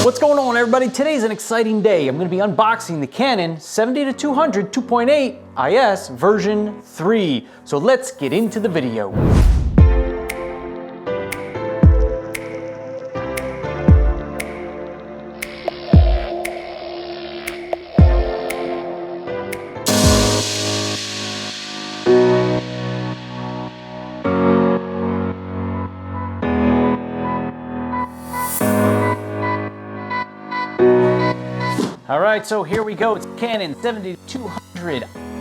What's going on, everybody? Today's an exciting day. I'm going to be unboxing the Canon 70-200 2.8 IS version 3. So let's get into the video. All right, so here we go. It's Canon 70-200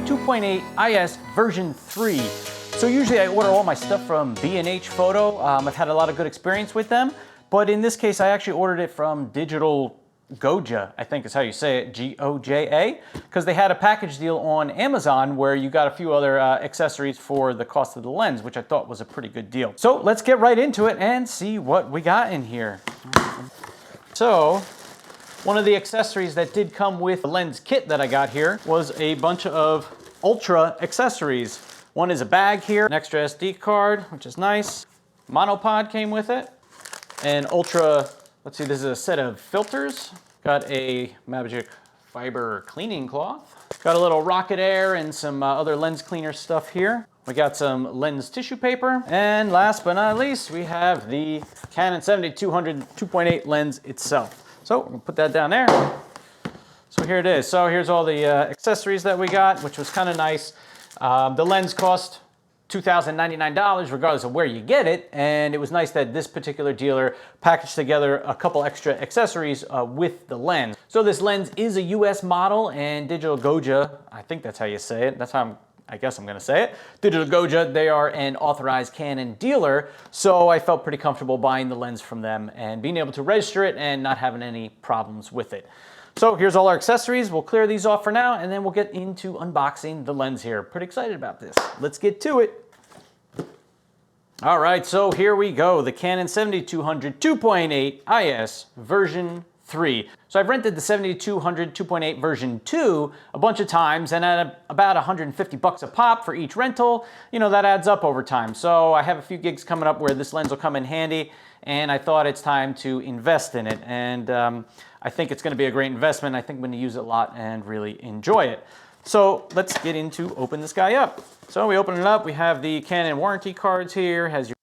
2.8 IS version 3. So usually I order all my stuff from B&H Photo. I've had a lot of good experience with them, but in this case I actually ordered it from Digital Goja, I think is how you say it, G-O-J-A, because they had a package deal on Amazon where you got a few other accessories for the cost of the lens, which I thought was a pretty good deal. So let's get right into it and see what we got in here. So, one of the accessories that did come with the lens kit that I got here was a bunch of ultra accessories. One is a bag here, an extra SD card, which is nice. Monopod came with it. And ultra, let's see, this is a set of filters. Got a Magic Fiber cleaning cloth. Got a little Rocket Air and some other lens cleaner stuff here. We got some lens tissue paper. And last but not least, we have the Canon 70-200 2.8 lens itself. So we're gonna put that down there. So here it is. So here's all the accessories that we got, which was kind of nice. The lens cost $2,099 regardless of where you get it. And it was nice that this particular dealer packaged together a couple extra accessories with the lens. So this lens is a US model, and Digital Goja, I think that's how you say it. That's how I guess I'm gonna say it. Digital Goja, they are an authorized Canon dealer, so I felt pretty comfortable buying the lens from them and being able to register it and not having any problems with it. So here's all our accessories. We'll clear these off for now, and then we'll get into unboxing the lens here. Pretty excited about this. Let's get to it. All right, so here we go. The Canon 70-200 2.8 IS version 3. So I've rented the 70-200 2.8 version 2 a bunch of times, and at about 150 bucks a pop for each rental, you know, that adds up over time. So I have a few gigs coming up where this lens will come in handy, and I thought it's time to invest in it. And I think it's gonna be a great investment. I think I'm gonna use it a lot and really enjoy it. So let's get into open this guy up. So we open it up, we have the Canon warranty cards here, has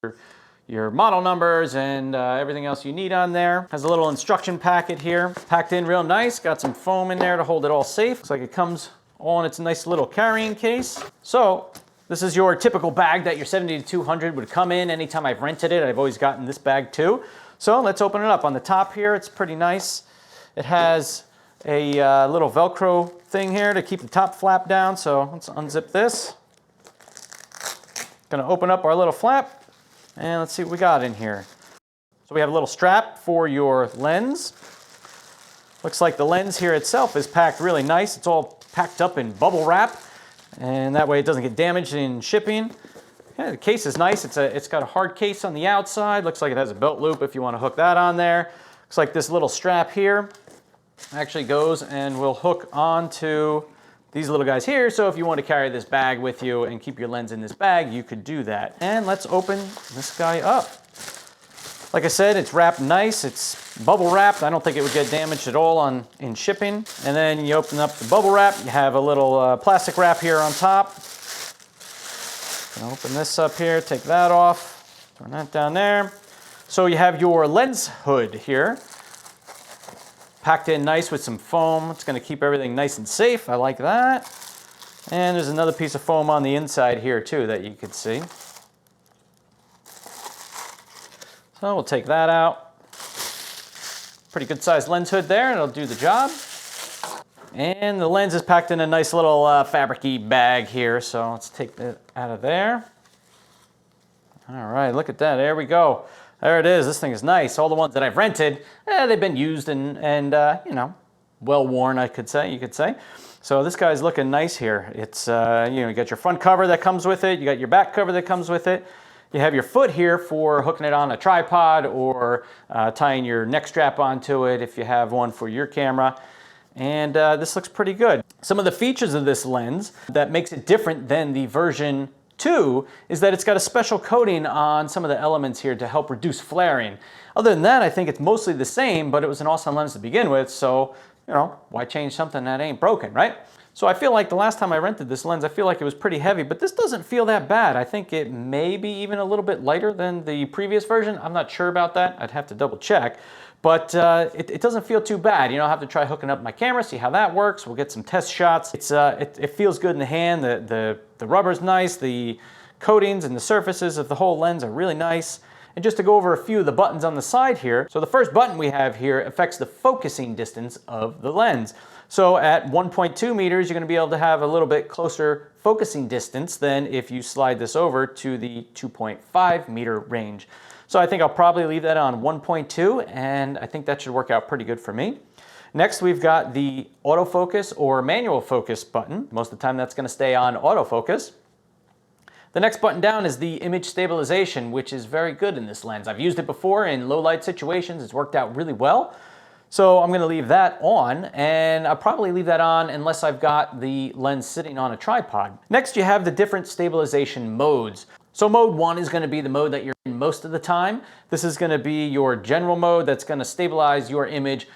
your model numbers and everything else you need on there. Has a little instruction packet here, packed in real nice. Got some foam in there to hold it all safe. Looks like it comes all in its nice little carrying case. So this is your typical bag that your 70-200 would come in. Anytime I've rented it, I've always gotten this bag too. So let's open it up. On the top here, it's pretty nice. It has a little Velcro thing here to keep the top flap down. So let's unzip this. Gonna open up our little flap. And let's see what we got in here. So we have a little strap for your lens. Looks like the lens here itself is packed really nice. It's all packed up in bubble wrap, and that way it doesn't get damaged in shipping. Yeah, the case is nice. It's got a hard case on the outside. Looks like it has a belt loop if you want to hook that on there. Looks like this little strap here actually goes and will hook onto these little guys here, so if you want to carry this bag with you and keep your lens in this bag, you could do that. And let's open this guy up. Like I said, it's wrapped nice, it's bubble wrapped. I don't think it would get damaged at all in shipping. And then you open up the bubble wrap, you have a little plastic wrap here on top. I'll open this up here, take that off, turn that down there. So you have your lens hood here. Packed in nice with some foam. It's going to keep everything nice and safe. I like that. And there's another piece of foam on the inside here too that you could see. So we'll take that out. Pretty good sized lens hood there. It'll do the job. And the lens is packed in a nice little fabric-y bag here. So let's take that out of there. All right, look at that. There we go. There it is. This thing is nice. All the ones that I've rented, they've been used and you know, well worn, you could say. So this guy's looking nice here. It's you know, you got your front cover that comes with it. You got your back cover that comes with it. You have your foot here for hooking it on a tripod or tying your neck strap onto it if you have one for your camera. And this looks pretty good. Some of the features of this lens that makes it different than the version Two is that it's got a special coating on some of the elements here to help reduce flaring. Other than that, I think it's mostly the same, but it was an awesome lens to begin with, so, you know, why change something that ain't broken, right? So I feel like the last time I rented this lens, I feel like it was pretty heavy, but this doesn't feel that bad. I think it may be even a little bit lighter than the previous version. I'm not sure about that. I'd have to double check. But it doesn't feel too bad. You know, I'll have to try hooking up my camera, see how that works. We'll get some test shots. It feels good in the hand. The rubber's nice. The coatings and the surfaces of the whole lens are really nice. And just to go over a few of the buttons on the side here. So the first button we have here affects the focusing distance of the lens. So at 1.2 meters, you're going to be able to have a little bit closer focusing distance than if you slide this over to the 2.5 meter range. So I think I'll probably leave that on 1.2, and I think that should work out pretty good for me. Next, we've got the autofocus or manual focus button. Most of the time that's going to stay on autofocus. The next button down is the image stabilization, which is very good in this lens. I've used it before in low light situations. It's worked out really well. So I'm going to leave that on, and I'll probably leave that on unless I've got the lens sitting on a tripod. Next, you have the different stabilization modes. So mode 1 is going to be the mode that you're in most of the time. This is going to be your general mode that's going to stabilize your image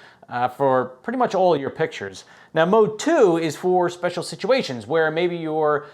for pretty much all your pictures. Now mode 2 is for special situations where maybe you're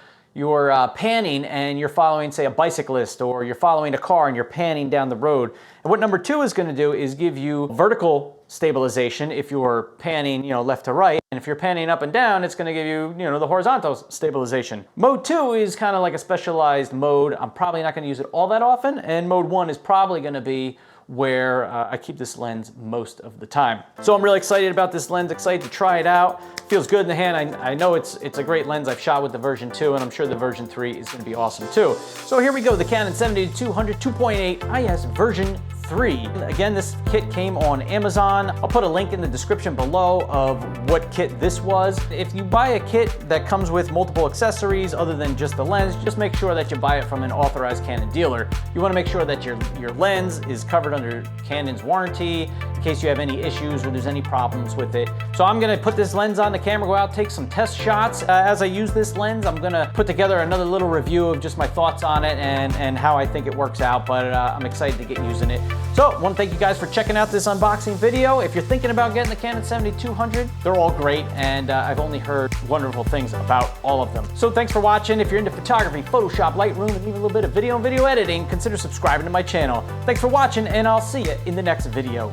panning and you're following, say, a bicyclist, or you're following a car and you're panning down the road. And what number 2 is going to do is give you vertical stabilization if you're panning, left to right. And if you're panning up and down, it's going to give you, the horizontal stabilization. Mode 2 is kind of like a specialized mode. I'm probably not going to use it all that often. And mode 1 is probably going to be where I keep this lens most of the time. So I'm really excited about this lens, excited to try it out. Feels good in the hand. I know it's a great lens. I've shot with the version 2, and I'm sure the version 3 is going to be awesome too. So here we go, the Canon 70-200 2.8 IS version 3. Again, this kit came on Amazon. I'll put a link in the description below of what kit this was. If you buy a kit that comes with multiple accessories other than just the lens, just make sure that you buy it from an authorized Canon dealer. You want to make sure that your lens is covered under Canon's warranty in case you have any issues or there's any problems with it. So I'm going to put this lens on the camera, go out, take some test shots. As I use this lens, I'm going to put together another little review of just my thoughts on it and how I think it works out, but I'm excited to get using it. So I want to thank you guys for checking out this unboxing video. If you're thinking about getting the Canon 70-200, they're all great, and I've only heard wonderful things about all of them. So thanks for watching. If you're into photography, Photoshop, Lightroom, and even a little bit of video and video editing, consider subscribing to my channel. Thanks for watching, and I'll see you in the next video.